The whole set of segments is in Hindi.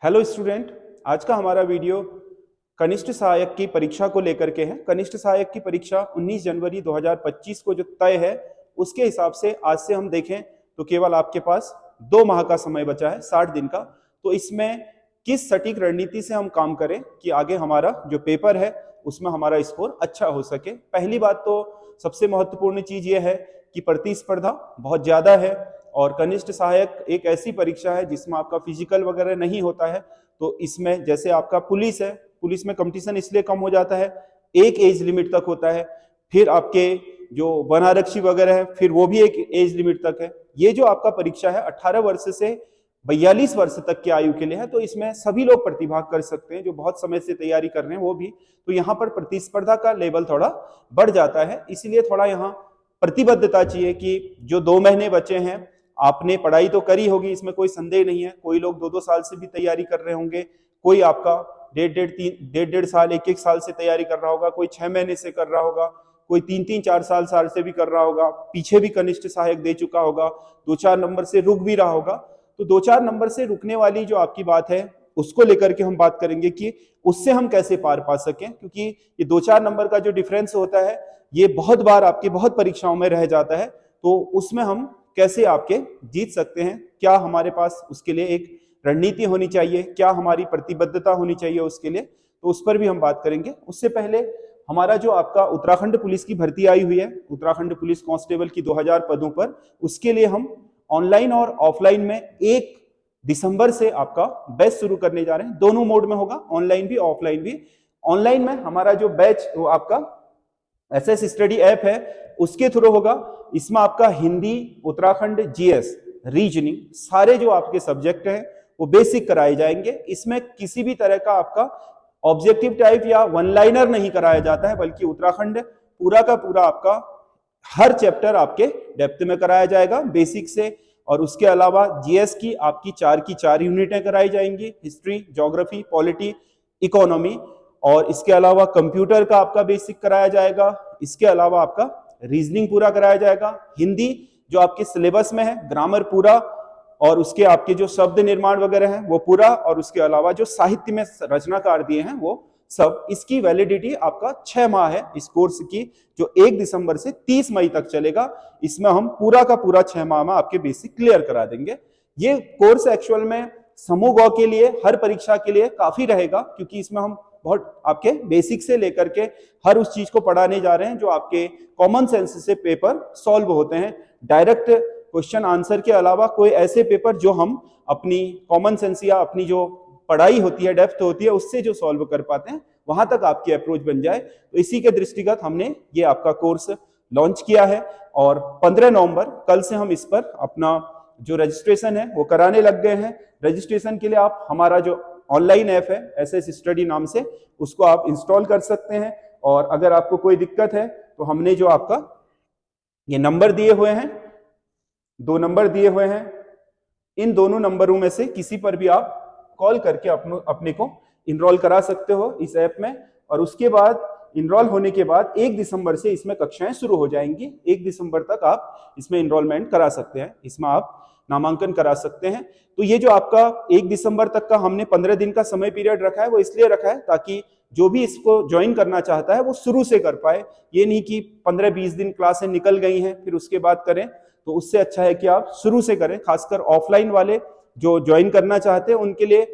हेलो स्टूडेंट, आज का हमारा वीडियो कनिष्ठ सहायक की परीक्षा को लेकर के है। कनिष्ठ सहायक की परीक्षा 19 जनवरी 2025 को जो तय है उसके हिसाब से आज से हम देखें तो केवल आपके पास 2 माह का समय बचा है, 60 दिन का। तो इसमें किस सटीक रणनीति से हम काम करें कि आगे हमारा जो पेपर है उसमें हमारा स्कोर अच्छा हो सके। पहली बात तो सबसे महत्वपूर्ण चीज ये है कि प्रतिस्पर्धा बहुत ज्यादा है और कनिष्ठ सहायक एक ऐसी परीक्षा है जिसमें आपका फिजिकल वगैरह नहीं होता है। तो इसमें जैसे आपका पुलिस है, पुलिस में कंपटीशन इसलिए कम हो जाता है, एक एज लिमिट तक होता है। फिर आपके जो वन आरक्षी वगैरह है फिर वो भी एक एज लिमिट तक है। ये जो आपका परीक्षा है 18 वर्ष से 42 वर्ष तक की आयु के लिए है। तो इसमें सभी लोग प्रतिभाग कर सकते हैं जो बहुत समय से तैयारी कर रहे हैं वो भी। तो यहाँ पर प्रतिस्पर्धा का लेवल थोड़ा बढ़ जाता है, इसीलिए थोड़ा यहाँ प्रतिबद्धता चाहिए कि जो 2 महीने बचे हैं आपने पढ़ाई तो करी होगी, इसमें कोई संदेह नहीं है। कोई लोग 2-2 साल से भी तैयारी कर रहे होंगे, कोई आपका डेढ़ साल 1-1 साल से तैयारी कर रहा होगा, कोई 6 महीने से कर रहा होगा, कोई 3-3 4 साल से भी कर रहा होगा, पीछे भी कनिष्ठ सहायक दे चुका होगा, 2-4 नंबर से रुक भी रहा होगा। तो 2-4 नंबर से रुकने वाली जो आपकी बात है उसको लेकर के हम बात करेंगे कि उससे हम कैसे पार पा सकें, क्योंकि ये 2-4 नंबर का जो डिफरेंस होता है ये बहुत बार आपकी बहुत परीक्षाओं में रह जाता है। तो उसमें हम कैसे आपके जीत सकते हैं, क्या हमारे पास उसके लिए एक रणनीति होनी चाहिए, क्या हमारी प्रतिबद्धता होनी चाहिए उसके लिए, तो उस पर भी हम बात करेंगे। उससे पहले हमारा जो आपका उत्तराखंड पुलिस की भर्ती आई हुई है, उत्तराखंड पुलिस कांस्टेबल की 2000 पदों पर, उसके लिए हम ऑनलाइन और ऑफलाइन में 1 दिसंबर से आपका बैच शुरू करने जा रहे हैं। दोनों मोड में होगा, ऑनलाइन भी ऑफलाइन भी। ऑनलाइन में हमारा जो बैच वो आपका एसएस स्टडी ऐप है उसके थ्रू होगा। इसमें आपका हिंदी, उत्तराखंड, जीएस, रीजनिंग सारे जो आपके सब्जेक्ट हैं वो बेसिक कराए जाएंगे। इसमें किसी भी तरह का आपका ऑब्जेक्टिव टाइप या वन लाइनर नहीं कराया जाता है, बल्कि उत्तराखंड पूरा का पूरा आपका हर चैप्टर आपके डेप्थ में कराया जाएगा बेसिक से। और उसके अलावा जीएस की आपकी 4 की 4 यूनिटें कराई जाएंगी, हिस्ट्री, ज्योग्राफी, पॉलिटी, इकोनॉमी। और इसके अलावा कंप्यूटर का आपका बेसिक कराया जाएगा। इसके अलावा आपका रीजनिंग पूरा कराया जाएगा, हिंदी जो आपके सिलेबस में है, ग्रामर पूरा, और उसके आपके जो शब्द निर्माण वगैरह है वो पूरा, और उसके अलावा जो साहित्य में रचनाकार दिए हैं वो सब। इसकी वैलिडिटी आपका 6 माह है इस कोर्स की, जो 1 दिसंबर से 30 मई तक चलेगा। इसमें हम पूरा का पूरा 6 माह में आपके बेसिक क्लियर करा देंगे। ये कोर्स एक्चुअल में समूह ग के लिए, हर परीक्षा के लिए काफी रहेगा, क्योंकि इसमें हम बहुत आपके बेसिक से लेकर के हर उस चीज को पढ़ाने जा रहे हैं जो आपके कॉमन सेंस से पेपर सॉल्व होते हैं। डायरेक्ट क्वेश्चन आंसर के अलावा कोई ऐसे पेपर जो हम अपनी कॉमन सेंस या अपनी जो पढ़ाई होती है, डेप्थ होती है, उससे जो सॉल्व कर पाते हैं, वहां तक आपकी अप्रोच बन जाए। तो इसी के दृष्टिगत हमने ये आपका कोर्स लॉन्च किया है। और 15 नवंबर कल से हम इस पर अपना जो रजिस्ट्रेशन है वो कराने लग गए हैं। रजिस्ट्रेशन के लिए आप हमारा जो ऑनलाइन ऐप है एसएस स्टडी नाम से, उसको आप इंस्टॉल कर सकते हैं। और अगर आपको कोई दिक्कत है तो हमने जो आपका ये नंबर दिए हुए हैं, 2 नंबर दिए हुए हैं, इन दोनों नंबरों में से किसी पर भी आप कॉल करके अपने को इनरोल करा सकते हो इस ऐप में। और उसके बाद इनरोल होने के बाद 1 दिसंबर से इसमें कक्षाएं शुरू हो जाएंगी। 1 दिसंबर तक आप इसमें इनरोलमेंट करा सकते हैं, इसमें आप नामांकन करा सकते हैं। तो ये जो आपका 1 दिसंबर तक का हमने 15 दिन का समय पीरियड रखा है वो इसलिए रखा है ताकि जो भी इसको ज्वाइन करना चाहता है वो शुरू से कर पाए। ये नहीं कि 15-20 दिन क्लासें निकल गई हैं फिर उसके बाद करें, तो उससे अच्छा है कि आप शुरू से करें। खासकर ऑफलाइन वाले जो ज्वाइन करना चाहते हैं उनके लिए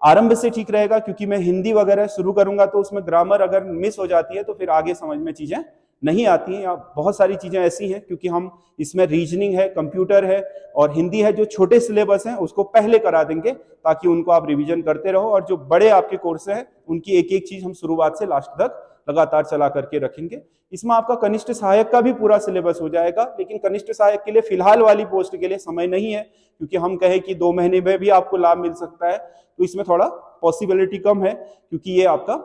आरंभ से ठीक रहेगा, क्योंकि मैं हिंदी वगैरह शुरू करूंगा तो उसमें ग्रामर अगर मिस हो जाती है तो फिर आगे समझ में चीजें नहीं आती हैं, या बहुत सारी चीजें ऐसी हैं, क्योंकि हम इसमें रीजनिंग है, कंप्यूटर है और हिंदी है, जो छोटे सिलेबस हैं उसको पहले करा देंगे ताकि उनको आप रिवीजन करते रहो। और जो बड़े आपके कोर्स हैं उनकी एक एक चीज हम शुरुआत से लास्ट तक लगातार चला करके रखेंगे। इसमें आपका कनिष्ठ सहायक का भी पूरा सिलेबस हो जाएगा, लेकिन कनिष्ठ सहायक के लिए फिलहाल वाली पोस्ट के लिए समय नहीं है, क्योंकि हम कहें कि 2 महीने में भी आपको लाभ मिल सकता है, तो इसमें थोड़ा पॉसिबिलिटी कम है। क्योंकि ये आपका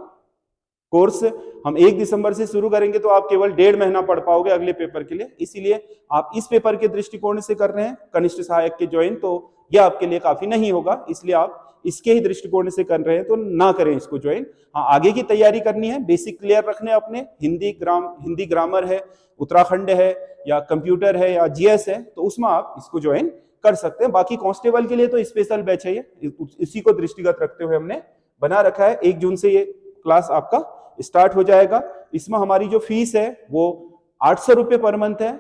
कोर्स हम 1 दिसंबर से शुरू करेंगे तो आप केवल 1.5 महीना पढ़ पाओगे अगले पेपर के लिए, इसीलिए आप इस पेपर के दृष्टिकोण से कर रहे हैं कनिष्ठ सहायक के ज्वाइन, तो यह आपके लिए काफी नहीं होगा, इसलिए आप इसके ही दृष्टिकोण से कर रहे हैं तो ना करें इसको ज्वाइन। हाँ, आगे की तैयारी करनी है, बेसिक क्लियर रखने अपने, हिंदी ग्रामर है, उत्तराखंड है, या कंप्यूटर है, या जीएस है, तो उसमें आप इसको ज्वाइन कर सकते हैं। बाकी कांस्टेबल के लिए तो स्पेशल बैच है, ये इसी को दृष्टिगत रखते हुए हमने बना रखा है। 1 जून से ये क्लास आपका स्टार्ट हो जाएगा। इसमें हमारी जो फीस है वो 800 रुपये पर मंथ है।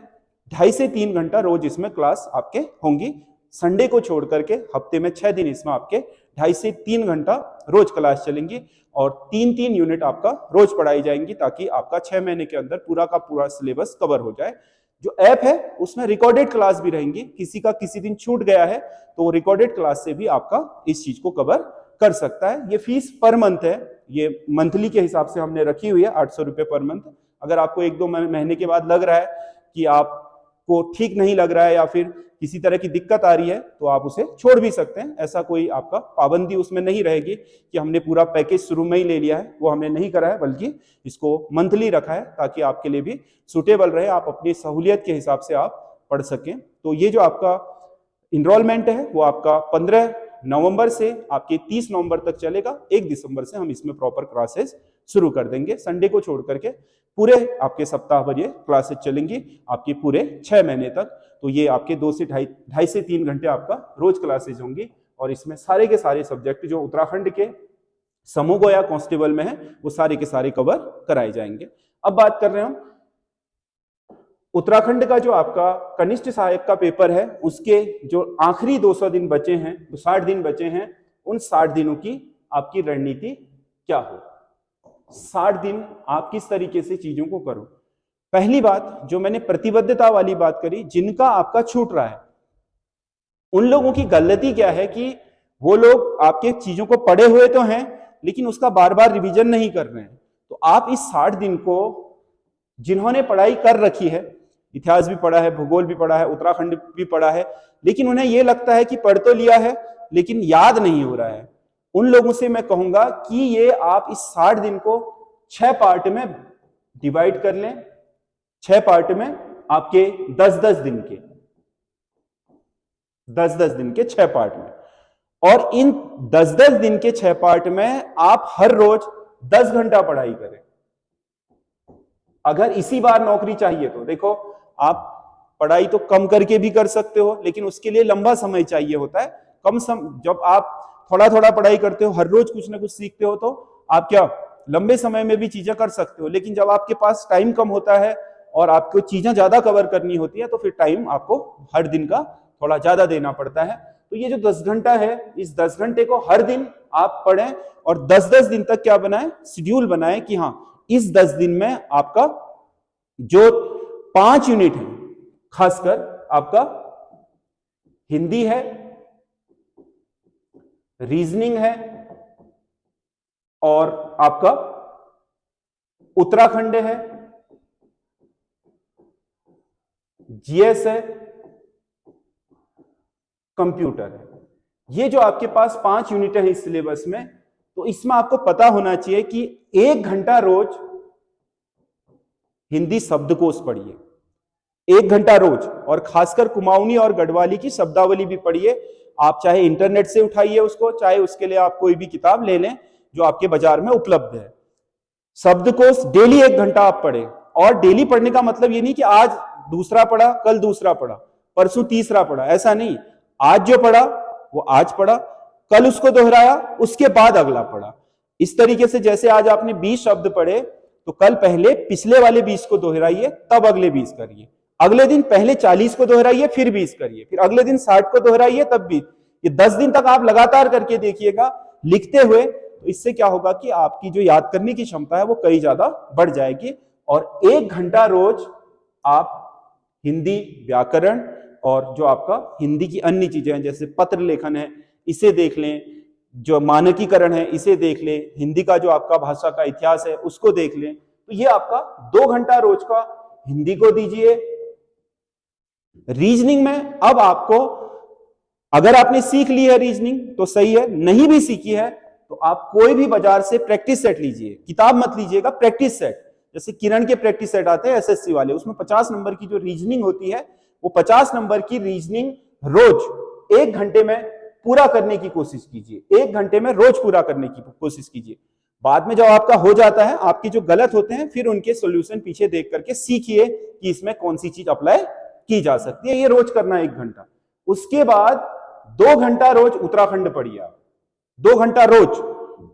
2.5 से 3 घंटा रोज इसमें क्लास आपके होंगी। संडे को छोड़ करके हफ्ते में 6 दिन इसमें आपके 2.5 से 3 घंटा रोज क्लास चलेंगी और 3-3 यूनिट आपका रोज पढ़ाई जाएंगी, ताकि आपका 6 महीने के अंदर पूरा का पूरा सिलेबस कवर हो जाए। जो ऐप है उसमें रिकॉर्डेड क्लास भी रहेंगी। किसी का किसी दिन छूट गया है तो रिकॉर्डेड क्लास से भी आपका इस चीज को कवर कर सकता है। ये फीस पर मंथ है, ये मंथली के हिसाब से हमने रखी हुई है 800 रुपये पर मंथ। अगर आपको 1-2 महीने के बाद लग रहा है कि आपको ठीक नहीं लग रहा है या फिर किसी तरह की दिक्कत आ रही है तो आप उसे छोड़ भी सकते हैं। ऐसा कोई आपका पाबंदी उसमें नहीं रहेगी कि हमने पूरा पैकेज शुरू में ही ले लिया है, वो हमने नहीं करा है, बल्कि इसको मंथली रखा है ताकि आपके लिए भी सुटेबल रहे, आप अपनी सहूलियत के हिसाब से आप पढ़ सकें। तो ये जो आपका इनरोलमेंट है वो आपका 15 नवंबर से आपके 30 नवंबर तक चलेगा। 1 दिसंबर से हम इसमें प्रॉपर क्लासेस शुरू कर देंगे। संडे को छोड़ करके पूरे आपके सप्ताह भर ये क्लासेस चलेंगी आपके पूरे 6 महीने तक। तो ये आपके 2.5 से 3 घंटे आपका रोज क्लासेज होंगी और इसमें सारे के सारे सब्जेक्ट जो उत्तराखंड के समूह गोया कांस्टेबल में है वो सारे के सारे कवर कराए जाएंगे। अब बात कर रहे हैं हम उत्तराखंड का जो आपका कनिष्ठ सहायक का पेपर है, उसके जो आखिरी 200 दिन बचे हैं, 60 दिन बचे हैं, उन 60 दिनों की आपकी रणनीति क्या हो। 60 दिन आप किस तरीके से चीजों को करो। पहली बात जो मैंने प्रतिबद्धता वाली बात करी, जिनका आपका छूट रहा है उन लोगों की गलती क्या है कि वो लोग आपके चीजों को पढ़े हुए तो हैं लेकिन उसका बार बार रिवीजन नहीं कर रहे हैं। तो आप इस 60 दिन को, जिन्होंने पढ़ाई कर रखी है, इतिहास भी पढ़ा है, भूगोल भी पढ़ा है, उत्तराखंड भी पढ़ा है, लेकिन उन्हें यह लगता है कि पढ़ तो लिया है लेकिन याद नहीं हो रहा है, उन लोगों से मैं कहूंगा कि ये आप इस 60 दिन को 6 पार्ट में डिवाइड कर लें। 6 पार्ट में आपके 10-10 दिन के 10-10 दिन के 6 पार्ट में, और इन 10-10 दिन के 6 पार्ट में आप हर रोज 10 घंटा पढ़ाई करें। अगर इसी बार नौकरी चाहिए तो देखो, आप पढ़ाई तो कम करके भी कर सकते हो, लेकिन उसके लिए लंबा समय चाहिए होता है। जब आप थोड़ा थोड़ा पढ़ाई करते हो, हर रोज कुछ ना कुछ सीखते हो, तो आप क्या लंबे समय में भी चीजें कर सकते हो। लेकिन जब आपके पास टाइम कम होता है और आपको चीजें ज्यादा कवर करनी होती है, तो फिर टाइम आपको हर दिन का थोड़ा ज्यादा देना पड़ता है। तो ये जो 10 घंटा है, इस 10 घंटे को हर दिन आप पढ़ें और 10-10 दिन तक क्या बनाएं, शेड्यूल बनाएं कि हाँ, इस 10 दिन में आपका जो 5 यूनिट है, खासकर आपका हिंदी है, रीजनिंग है और आपका उत्तराखंड है, जीएस है, कंप्यूटर है, ये जो आपके पास 5 यूनिट है इस सिलेबस में, तो इसमें आपको पता होना चाहिए कि 1 घंटा रोज हिंदी शब्दकोश पढ़िए। 1 घंटा रोज, और खासकर कुमाऊनी और गढ़वाली की शब्दावली भी पढ़िए। आप चाहे इंटरनेट से उठाइए उसको, चाहे उसके लिए आप कोई भी किताब ले लें जो आपके बाजार में उपलब्ध है। शब्दकोश डेली 1 घंटा आप पढ़ें। और डेली पढ़ने का मतलब ये नहीं कि आज दूसरा पढ़ा, कल दूसरा पढ़ा, परसों तीसरा पढ़ा, ऐसा नहीं। आज जो पढ़ा वो आज पढ़ा, कल उसको दोहराया, उसके बाद अगला पढ़ा। इस तरीके से जैसे आज आपने 20 शब्द पढ़े, तो कल पहले पिछले वाले 20 को दोहराइए, तब अगले 20 करिए। अगले दिन पहले 40 को दोहराइए, फिर 20 करिए, फिर अगले दिन 60 को दोहराइए, तब 20। ये 10 दिन तक आप लगातार करके देखिएगा लिखते हुए। तो इससे क्या होगा कि आपकी जो याद करने की क्षमता है वो कई ज्यादा बढ़ जाएगी। और 1 घंटा रोज आप हिंदी व्याकरण और जो आपका हिंदी की अन्य चीजें हैं, जैसे पत्र लेखन है, इसे देख लें, जो मानकीकरण है इसे देख लें, हिंदी का जो आपका भाषा का इतिहास है उसको देख लें। तो ये आपका 2 घंटा रोज का हिंदी को दीजिए। रीजनिंग में अब आपको, अगर आपने सीख ली है रीजनिंग तो सही है, नहीं भी सीखी है तो आप कोई भी बाजार से प्रैक्टिस सेट लीजिए। किताब मत लीजिएगा, प्रैक्टिस सेट। जैसे किरण के प्रैक्टिस सेट आते हैं एसएससी वाले, उसमें 50 नंबर की जो रीजनिंग होती है, वो 50 नंबर की रीजनिंग रोज 1 घंटे में पूरा करने की कोशिश कीजिए। 1 घंटे में रोज पूरा करने की कोशिश कीजिए। बाद में जब आपका हो जाता है, आपके जो गलत होते हैं, फिर उनके सॉल्यूशन पीछे देख करके सीखिए कि इसमें कौन सी चीज अप्लाई की जा सकती है। ये रोज करना 1 घंटा। उसके बाद 2 घंटा रोज उत्तराखंड पढ़िए आप, 2 घंटा रोज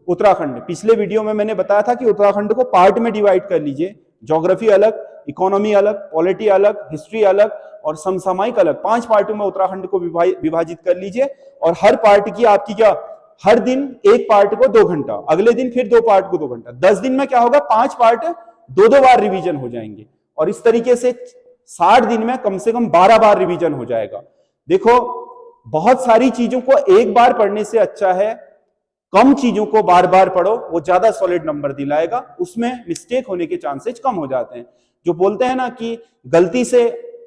उत्तराखंड। पिछले वीडियो में मैंने बताया था कि उत्तराखंड को पार्ट में डिवाइड कर लीजिए, ज्योग्राफी अलग, इकोनॉमी अलग, पॉलिटी अलग, हिस्ट्री अलग और समसामयिक अलग, 5 पार्टों में उत्तराखंड को विभाजित कर लीजिए। और हर पार्ट की आपकी क्या, हर दिन एक पार्ट को 2 घंटा, अगले दिन फिर 2 पार्ट को 2 घंटा, 10 दिन में क्या होगा, 5 पार्ट 2-2 बार रिवीजन हो जाएंगे। और इस तरीके से 60 दिन में कम से कम 12 बार रिवीजन हो जाएगा। देखो, बहुत सारी चीजों को एक बार पढ़ने से अच्छा है कम चीजों को बार बार पढ़ो, वो ज्यादा सॉलिड नंबर दिलाएगा, उसमें मिस्टेक होने के चांसेस कम हो जाते हैं। जो बोलते हैं ना कि गलती से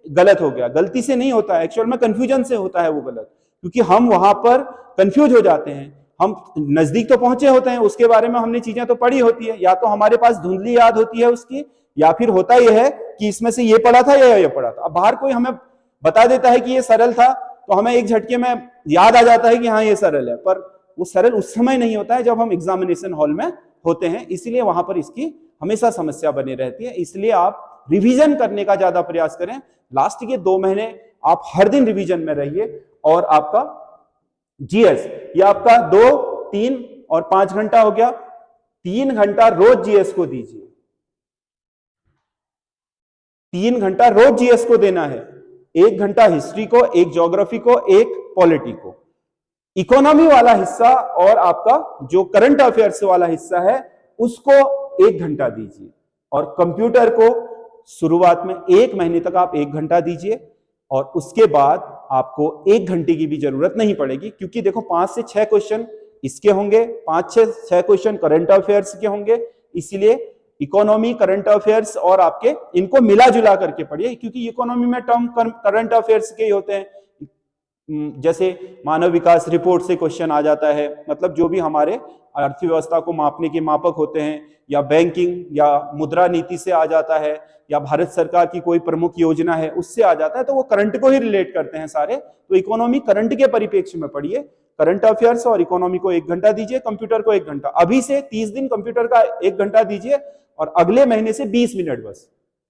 गलत हो गया, गलती से नहीं होता है, एक्चुअल में कंफ्यूजन से होता है वो गलत, क्योंकि हम वहां पर कंफ्यूज हो जाते हैं। हम नजदीक तो पहुंचे होते हैं, उसके बारे में हमने चीजें तो पढ़ी होती है, या तो हमारे पास धुंधली याद होती है उसकी, या फिर होता यह है कि इसमें से ये पढ़ा था या ये पढ़ा था। अब बाहर कोई हमें बता देता है कि ये सरल था तो हमें एक झटके में याद आ जाता है कि हाँ ये सरल है, पर वो सरल उस समय नहीं होता है जब हम एग्जामिनेशन हॉल में होते हैं, इसलिए वहां पर इसकी हमेशा समस्या बनी रहती है। इसलिए आप रिवीजन करने का ज्यादा प्रयास करें। लास्ट के 2 महीने आप हर दिन रिवीजन में रहिए और आपका जीएस, ये आपका 2, 3 और 5 घंटा हो गया, 3 घंटा रोज जीएस को दीजिए, 3 घंटा रोज जीएस को देना है, 1 घंटा हिस्ट्री को, 1 ज्योग्राफी को, 1 पॉलिटी को। इकोनॉमी वाला हिस्सा और आपका जो करंट अफेयर्स वाला हिस्सा है उसको 1 घंटा दीजिए। और कंप्यूटर को शुरुआत में 1 महीने तक आप 1 घंटा दीजिए, और उसके बाद आपको 1 घंटे की भी जरूरत नहीं पड़ेगी, क्योंकि देखो 5 से 6 क्वेश्चन इसके होंगे, 5 से 6 क्वेश्चन करंट अफेयर्स के होंगे, इसलिए इकोनॉमी, करंट अफेयर्स और आपके इनको मिला जुला करके पढ़िए, क्योंकि इकोनॉमी में टर्म करंट अफेयर्स के ही होते हैं। जैसे मानव विकास रिपोर्ट से क्वेश्चन आ जाता है, मतलब जो भी हमारे अर्थव्यवस्था को मापने के मापक होते हैं, या बैंकिंग या मुद्रा नीति से आ जाता है, या भारत सरकार की कोई प्रमुख योजना है उससे आ जाता है, तो वो करंट को ही रिलेट करते हैं सारे। तो इकोनॉमी करंट के परिप्रेक्ष्य में पढ़िए, करंट अफेयर्स और इकोनॉमी को 1 घंटा दीजिए, कंप्यूटर को 1 घंटा। अभी से 30 दिन कंप्यूटर का 1 घंटा दीजिए, और अगले महीने से 20 मिनट बस।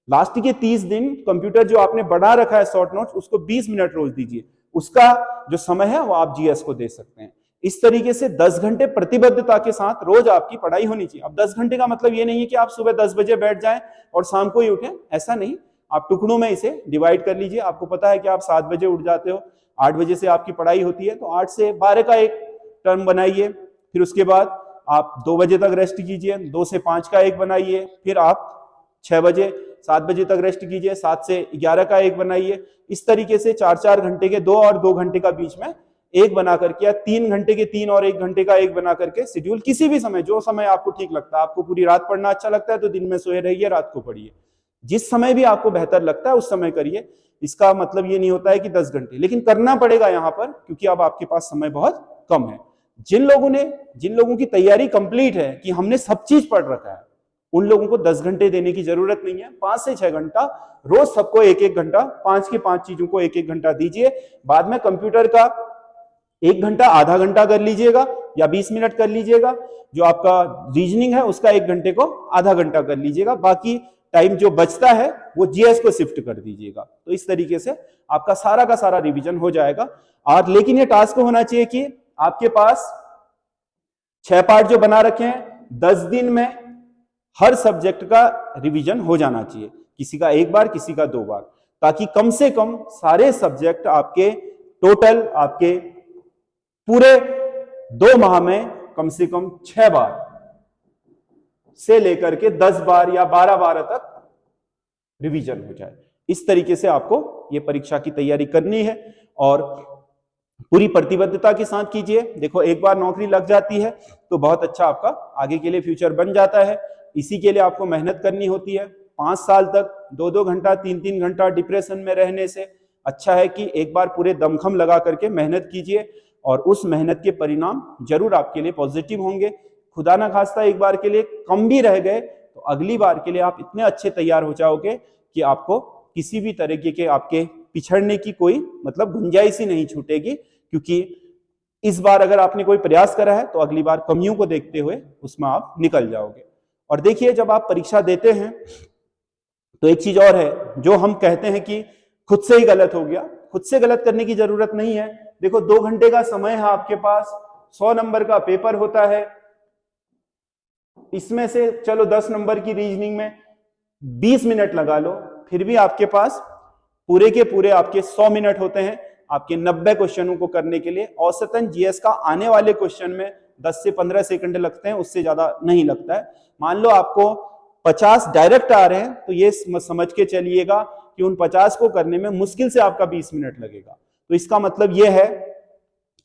लास्ट के 30 दिन कंप्यूटर जो आपने बढ़ा रखा है शॉर्ट नोट्स, उसको 20 मिनट रोज दीजिए, उसका जो समय है वो आप जीएस को दे सकते हैं। इस तरीके से 10 घंटे प्रतिबद्धता के साथ रोज आपकी पढ़ाई होनी चाहिए। अब 10 घंटे का मतलब ये नहीं है कि आप सुबह 10 बजे बैठ जाएं और शाम को ही उठें, ऐसा नहीं। आप टुकड़ों में इसे डिवाइड कर लीजिए। आपको पता है कि आप 7 बजे उठ जाते हो, 8 बजे से आपकी पढ़ाई होती है, तो 8 से 12 का एक टर्म बनाइए, फिर उसके बाद आप 2 बजे तक रेस्ट कीजिए, 2 से 5 का एक बनाइए, फिर आप 6 बजे 7 बजे तक रेस्ट कीजिए, 7 से 11 का एक बनाइए। इस तरीके से 4-4 घंटे के 2 और 2 घंटे का बीच में एक बना करके, या 3 घंटे के 3 और 1 घंटे का एक बना करके शेड्यूल, किसी भी समय, जो समय आपको ठीक लगता है। आपको पूरी रात पढ़ना अच्छा लगता है तो दिन में सोए रहिए, रात को पढ़िए, जिस समय भी आपको बेहतर लगता है उस समय करिए। इसका मतलब ये नहीं होता है कि 10 घंटे, लेकिन करना पड़ेगा यहाँ पर, क्योंकि अब आपके पास समय बहुत कम है। जिन लोगों की तैयारी कंप्लीट है कि हमने सब चीज पढ़ रखा है, उन लोगों को 10 घंटे देने की जरूरत नहीं है। 5 से 6 घंटा रोज, सबको 1-1 घंटा, 5 की 5 चीजों को 1-1 घंटा दीजिए। बाद में कंप्यूटर का 1 घंटा, आधा घंटा कर लीजिएगा, या 20 मिनट कर लीजिएगा। जो आपका रीजनिंग है उसका 1 घंटे को आधा घंटा कर लीजिएगा। बाकी टाइम जो बचता है वो जीएस को शिफ्ट कर दीजिएगा। तो इस तरीके से आपका सारा का सारा रिवीजन हो जाएगा। और लेकिन ये टास्क होना चाहिए कि आपके पास 6 पार्ट जो बना रखे हैं, 10 दिन में हर सब्जेक्ट का रिवीजन हो जाना चाहिए, किसी का 1 बार, किसी का 2 बार, ताकि कम से कम सारे सब्जेक्ट आपके टोटल, आपके पूरे 2 माह में कम से कम 6 बार से लेकर के 10 बार या 12 बार तक रिवीजन हो जाए। इस तरीके से आपको ये परीक्षा की तैयारी करनी है, और पूरी प्रतिबद्धता के साथ कीजिए। देखो, एक बार नौकरी लग जाती है तो बहुत अच्छा आपका आगे के लिए फ्यूचर बन जाता है। इसी के लिए आपको मेहनत करनी होती है। 5 साल तक 2-2 घंटा, 3-3 घंटा डिप्रेशन में रहने से अच्छा है कि एक बार पूरे दमखम लगा करके मेहनत कीजिए, और उस मेहनत के परिणाम जरूर आपके लिए पॉजिटिव होंगे। खुदा ना खास्ता एक बार के लिए कम भी रह गए तो अगली बार के लिए आप इतने अच्छे तैयार हो जाओगे कि आपको किसी भी तरीके के आपके पिछड़ने की कोई मतलब गुंजाइश ही नहीं छूटेगी, क्योंकि इस बार अगर आपने कोई प्रयास करा है तो अगली बार कमियों को देखते हुए उसमें आप निकल जाओगे। और देखिए, जब आप परीक्षा देते हैं तो एक चीज और है, जो हम कहते हैं कि खुद से ही गलत हो गया, खुद से गलत करने की जरूरत नहीं है। देखो 2 घंटे का समय है आपके पास, 100 नंबर का पेपर होता है, इसमें से चलो 10 नंबर की रीजनिंग में 20 मिनट लगा लो, फिर भी आपके पास पूरे के पूरे आपके 100 मिनट होते हैं आपके 90 क्वेश्चनों को करने के लिए। औसतन जीएस का आने वाले क्वेश्चन में 10 से 15 सेकंड लगते हैं, उससे ज्यादा नहीं लगता है। मान लो आपको 50 डायरेक्ट आ रहे हैं तो ये समझ के चलिएगा कि उन 50 को करने में मुश्किल से आपका 20 मिनट लगेगा। तो इसका मतलब यह है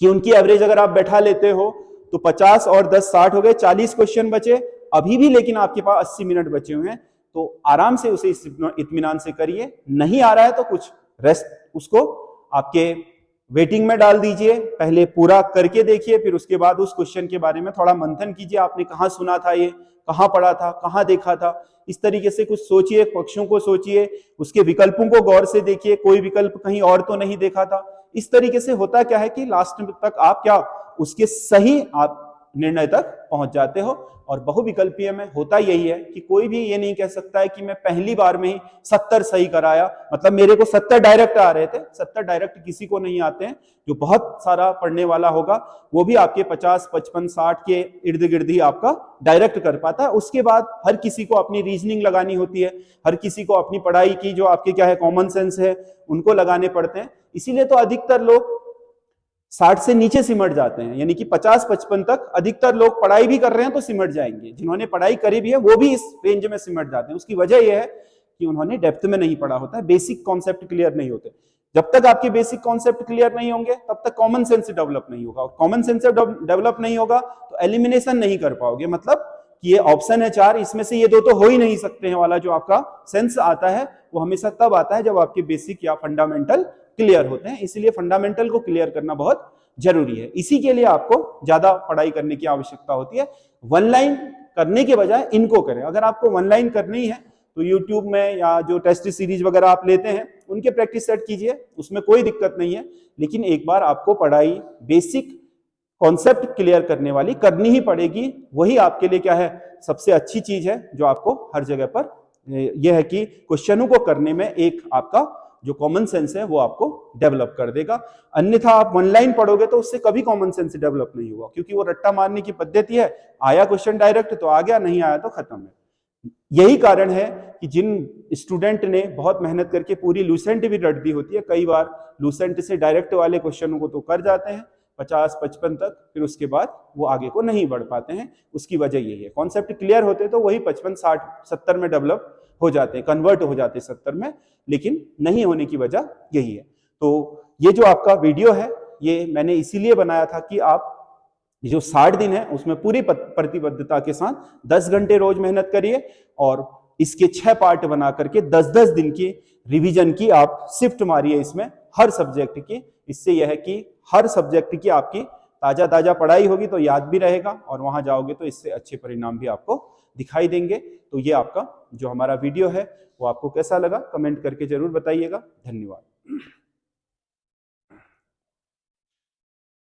कि उनकी एवरेज अगर आप बैठा लेते हो तो 50 और 10 60 हो गए, 40 क्वेश्चन बचे अभी भी, लेकिन आपके पास 80 मिनट बचे हुए हैं। तो आराम से उसे इत्मीनान से करिए। नहीं आ रहा है तो कुछ रेस्ट उसको आपके वेटिंग में डाल दीजिए, पहले पूरा करके देखिए, फिर उसके बाद उस क्वेश्चन के बारे में थोड़ा मंथन कीजिए, आपने कहाँ सुना था, ये कहाँ पढ़ा था, कहाँ देखा था। इस तरीके से कुछ सोचिए, पक्षों को सोचिए, उसके विकल्पों को गौर से देखिए, कोई विकल्प कहीं और तो नहीं देखा था। इस तरीके से होता क्या है कि लास्ट तक आप क्या उसके सही आप निर्णय तक पहुंच जाते हो। और बहुविकल्पीय में होता यही है कि कोई भी ये नहीं कह सकता है कि मैं पहली बार में ही 70 सही कराया, मतलब मेरे को 70 डायरेक्ट आ रहे थे। 70 डायरेक्ट किसी को नहीं आते हैं। जो बहुत सारा पढ़ने वाला होगा वो भी आपके 50 55 60 के इर्द गिर्द ही आपका डायरेक्ट कर पाता है। उसके बाद हर किसी को अपनी रीजनिंग लगानी होती है, हर किसी को अपनी पढ़ाई की जो आपके क्या है कॉमन सेंस है उनको लगाने पड़ते हैं। इसीलिए तो अधिकतर लोग 60 से नीचे सिमट जाते हैं, यानी कि 50-55 तक अधिकतर लोग पढ़ाई भी कर रहे हैं तो सिमट जाएंगे। जिन्होंने पढ़ाई करी भी है वो भी इस रेंज में सिमट जाते हैं। उसकी वजह यह है कि उन्होंने डेप्थ में नहीं पढ़ा होता है, बेसिक कॉन्सेप्ट क्लियर नहीं होते। जब तक आपके बेसिक कॉन्सेप्ट क्लियर नहीं होंगे तब तक कॉमन सेंस डेवलप नहीं होगा, और कॉमन सेंस डेवलप नहीं होगा तो एलिमिनेशन नहीं कर पाओगे। मतलब कि ये ऑप्शन है 4, इसमें से ये 2 तो हो ही नहीं सकते हैं वाला जो आपका सेंस आता है वो हमेशा तब आता है जब आपके बेसिक या फंडामेंटल क्लियर होते हैं। इसलिए फंडामेंटल को क्लियर करना बहुत जरूरी है। इसी के लिए आपको ज्यादा पढ़ाई करने की आवश्यकता होती है। वन लाइन करने के बजाय इनको करें। अगर आपको वन लाइन करनी है तो YouTube में या जो टेस्ट सीरीज वगैरह आप लेते हैं उनके प्रैक्टिस सेट कीजिए, उसमें कोई दिक्कत नहीं है। लेकिन एक बार आपको पढ़ाई बेसिक कॉन्सेप्ट क्लियर करने वाली करनी ही पड़ेगी। वही आपके लिए क्या है सबसे अच्छी चीज है जो आपको हर जगह पर यह है कि क्वेश्चनों को करने में एक आपका जो कॉमन सेंस है वो आपको डेवलप कर देगा। अन्यथा आप वन लाइन पढ़ोगे तो उससे कभी कॉमन सेंस डेवलप नहीं होगा, क्योंकि वो रट्टा मारने की पद्धति है। आया क्वेश्चन डायरेक्ट तो आ गया, नहीं आया तो खत्म है। यही कारण है कि जिन स्टूडेंट ने बहुत मेहनत करके पूरी लूसेंट भी रट दी होती है, कई बार लूसेंट से डायरेक्ट वाले क्वेश्चनों को तो कर जाते हैं 50-55 तक, फिर उसके बाद वो आगे को नहीं बढ़ पाते हैं। उसकी वजह यही है, कॉन्सेप्ट क्लियर होते तो वही 55-60-70 में डेवलप हो जाते हैं, कन्वर्ट हो जाते 70 में, लेकिन नहीं होने की वजह यही है। तो ये जो आपका वीडियो है ये मैंने इसीलिए बनाया था कि आप जो 60 दिन है उसमें पूरी प्रतिबद्धता के साथ 10 घंटे रोज मेहनत करिए और इसके 6 पार्ट बना करके 10-10 दिन की रिवीजन की आप शिफ्ट मारिए इसमें हर सब्जेक्ट की। इससे यह है कि हर सब्जेक्ट की आपकी ताजा ताजा पढ़ाई होगी तो याद भी रहेगा, और वहां जाओगे तो इससे अच्छे परिणाम भी आपको दिखाई देंगे। तो ये आपका जो हमारा वीडियो है वो आपको कैसा लगा कमेंट करके जरूर बताइएगा। धन्यवाद।